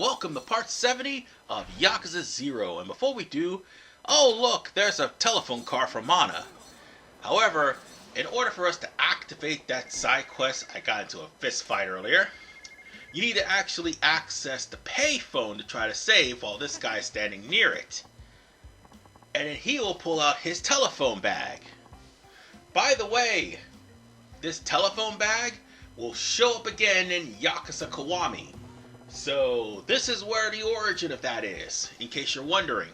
welcome to part 70 of Yakuza 0. And before we do, oh look, there's a telephone call from Mana. However, in order for us to activate that side quest, I got into a fist fight earlier, you need to actually access the payphone to try to save while this guy's standing near it. And then he will pull out his telephone bag. By the way, this telephone bag will show up again in Yakuza Kiwami. So this is where the origin of that is, in case you're wondering.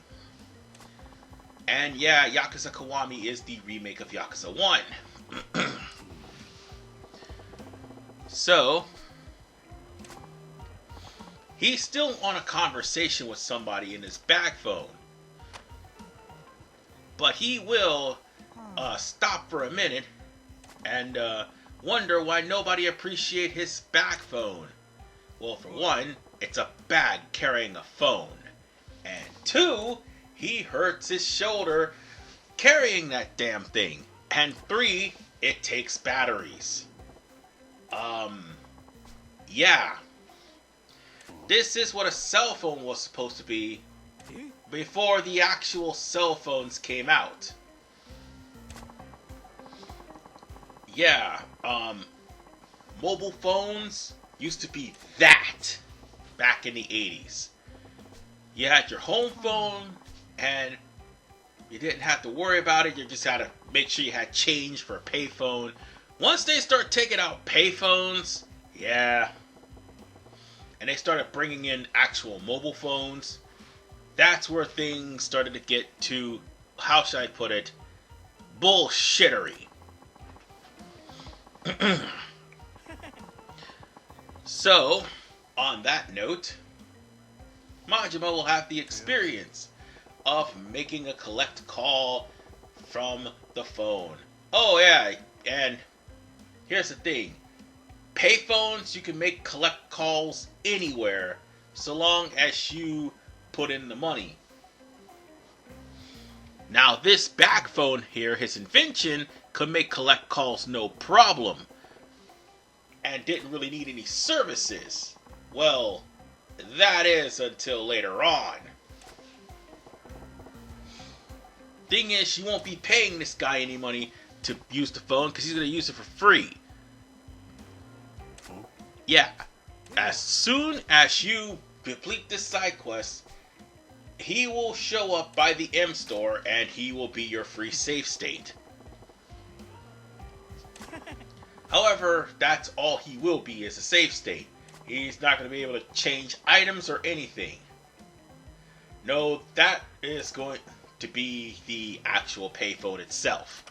And yeah, Yakuza Kiwami is the remake of Yakuza 1. So, he's still on a conversation with somebody in his bag phone. But he will stop for a minute and wonder why nobody appreciate his bag phone. Well, for one, it's a bag carrying a phone. And two, he hurts his shoulder carrying that damn thing. And three, it takes batteries. Yeah. This is what a cell phone was supposed to be before the actual cell phones came out. Yeah, mobile phones used to be that back in the 80s. You had your home phone and you didn't have to worry about it. You just had to make sure you had change for a payphone. Once they start taking out payphones, yeah, and they started bringing in actual mobile phones, that's where things started to get to, how should I put it, bullshittery. So, on that note, Majima will have the experience of making a collect call from the phone. Oh yeah, and here's the thing. Payphones, you can make collect calls anywhere, so long as you put in the money. Now this back phone here, his invention, could make collect calls no problem. And didn't really need any services. Well, that is until later on. Thing is, you won't be paying this guy any money to use the phone because he's going to use it for free. Yeah, as soon as you complete this side quest, he will show up by the M store and he will be your free save state. However, that's all he will be, is a save state. He's not going to be able to change items or anything. No, that is going to be the actual payphone itself.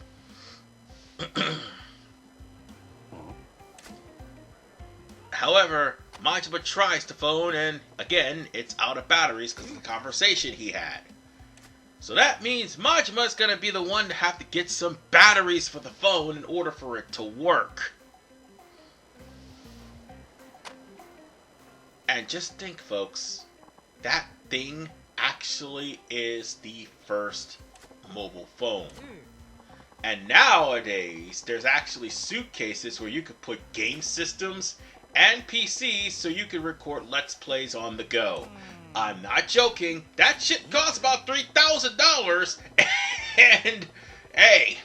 However, Majima tries the phone and, again, it's out of batteries because of the conversation he had. So that means Majima's going to be the one to have to get some batteries for the phone in order for it to work. And just think, folks, that thing actually is the first mobile phone. And nowadays, there's actually suitcases where you could put game systems and PCs so you can record Let's Plays on the go. I'm not joking. That shit costs about $3,000. And, hey,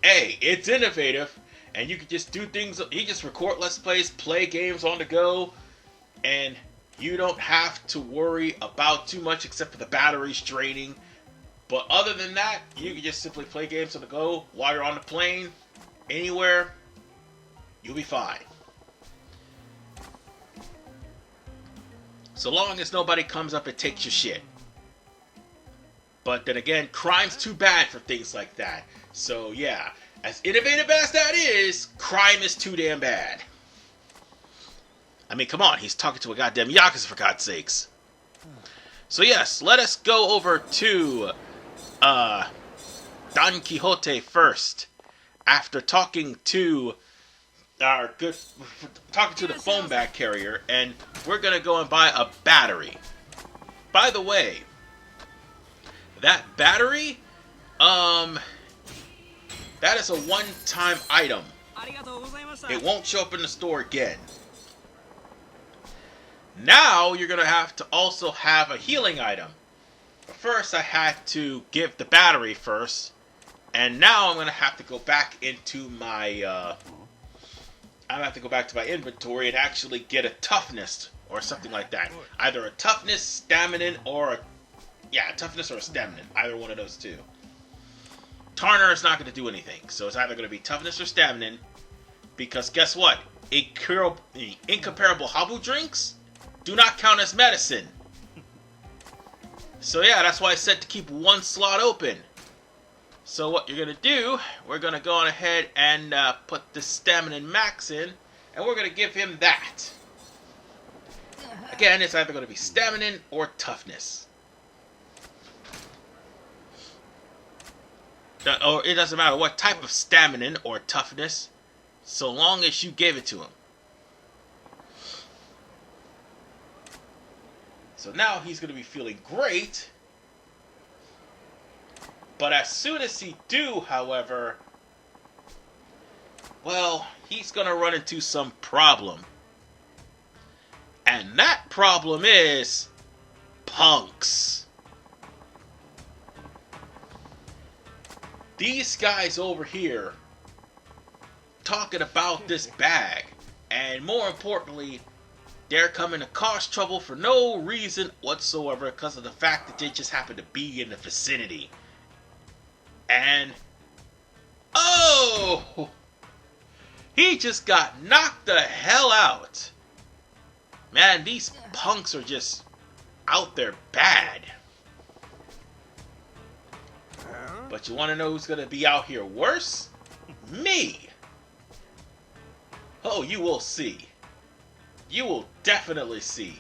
it's innovative. And you can just do things, you just record Let's Plays, play games on the go. And you don't have to worry about too much except for the batteries draining. But other than that, you can just simply play games on the go while you're on the plane, anywhere. You'll be fine. So long as nobody comes up and takes your shit. But then again, crime's too bad for things like that. So yeah, as innovative as that is, crime is too damn bad. I mean, come on, he's talking to a goddamn Yakuza for God's sakes. So yes, let us go over to Don Quixote first. After talking to the phone bag carrier, and we're gonna go and buy a battery. By the way, that battery, that is a one-time item. It won't show up in the store again. Now you're going to have to also have a healing item. But first I had to give the battery first. And now I'm going to have to go back into my inventory and actually get a toughness or something like that. Either a toughness, stamina, or toughness or a stamina. Either one of those two. Tarner is not going to do anything. So it's either going to be toughness or stamina. Because guess what? Incomparable Habu drinks do not count as medicine. So yeah, that's why I said to keep one slot open. So what you're going to do, we're going to go on ahead and put the stamina max in. And we're going to give him that. Again, it's either going to be stamina or toughness. Or it doesn't matter what type of stamina or toughness, so long as you gave it to him. So now he's going to be feeling great. But as soon as he do, however, well, he's going to run into some problem. And that problem is punks. These guys over here talking about this bag, and more importantly, they're coming to cause trouble for no reason whatsoever because of the fact that they just happen to be in the vicinity. And oh, he just got knocked the hell out. Man, these punks are just out there bad. But you want to know who's going to be out here worse? Me! Oh, you will see. You will definitely see.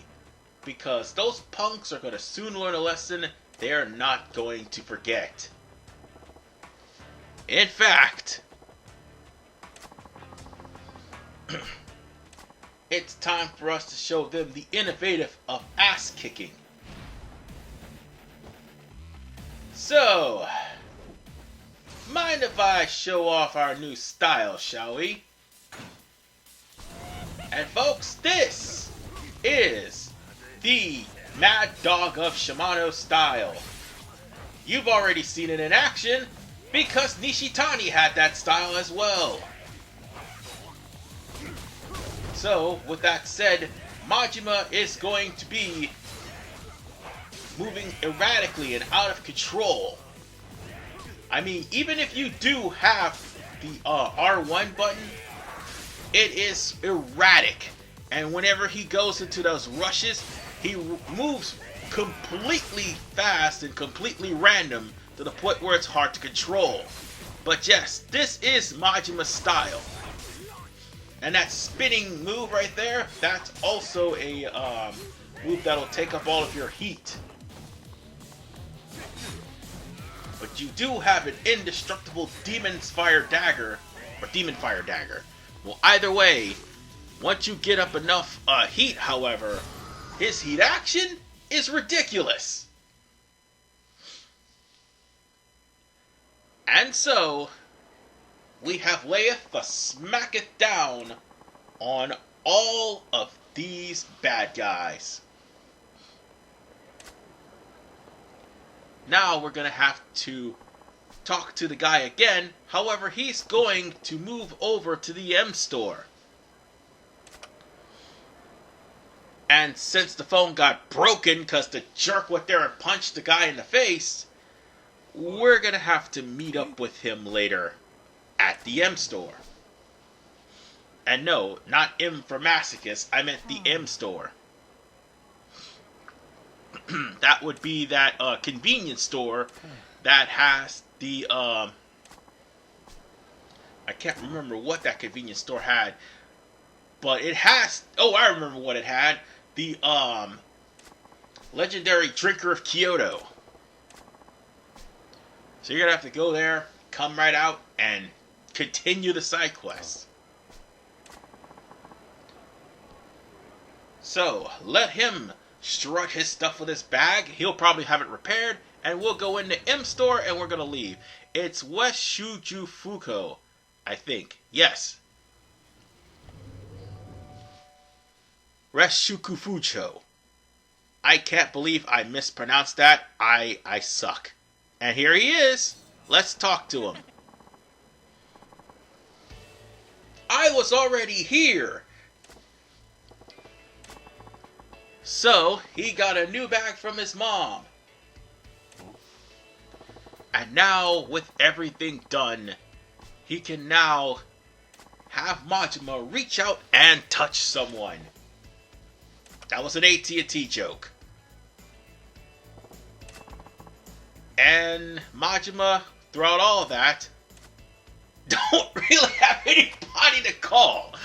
Because those punks are going to soon learn a lesson they're not going to forget. In fact, it's time for us to show them the innovative of ass kicking. So, mind if I show off our new style, shall we? And folks, this is the Mad Dog of Shimano style. You've already seen it in action because Nishitani had that style as well. So, with that said, Majima is going to be moving erratically and out of control. I mean, even if you do have the R1 button, it is erratic. And whenever he goes into those rushes, he moves completely fast and completely random to the point where it's hard to control. But yes, this is Majima's style. And that spinning move right there, that's also a move that'll take up all of your heat. But you do have an indestructible Demon's Fire Dagger, or Demon Fire Dagger. Well, either way, once you get up enough heat, however, his heat action is ridiculous. And so, we have Leith to smack it down on all of these bad guys. Now we're going to have to talk to the guy again. However, he's going to move over to the M store. And since the phone got broken because the jerk went there and punched the guy in the face, we're going to have to meet up with him later at the M store. And no, not M for Masochist, I meant the M store. That would be that convenience store that has the I can't remember what that convenience store had, but it has, oh, I remember what it had, the legendary Drinker of Kyoto. So you're gonna have to go there, come right out, and continue the side quest. So let him strut his stuff with his bag. He'll probably have it repaired, and we'll go in the M store and we're gonna leave. It's West Shujufuko, I think. Yes. Reshukufucho. I can't believe I mispronounced that. I suck. And here he is. Let's talk to him. I was already here. So, he got a new bag from his mom. And now, with everything done, he can now have Majima reach out and touch someone. That was an AT&T joke. And Majima, throughout all that, don't really have anybody to call.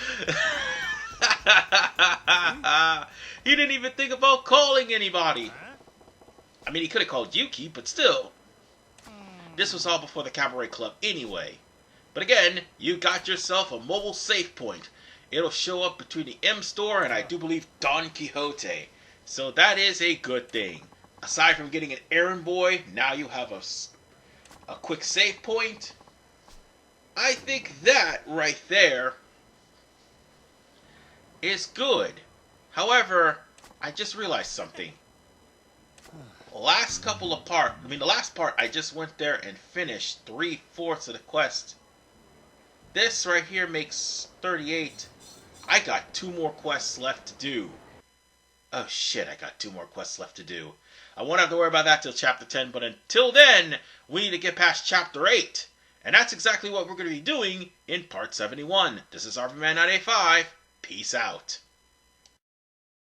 He didn't even think about calling anybody. I mean, he could have called Yuki, but still. This was all before the Cabaret Club anyway. But again, you got yourself a mobile save point. It'll show up between the M store and I do believe Don Quixote. So that is a good thing. Aside from getting an errand boy, now you have a quick save point. I think that right there is good. However, I just realized something. The last part, I just went there and finished 3/4 of the quest. This right here makes 38. I got 2 more quests left to do. Oh shit, I got 2 more quests left to do. I won't have to worry about that till chapter 10, but until then, we need to get past chapter 8. And that's exactly what we're going to be doing in part 71. This is RVman985. Peace out.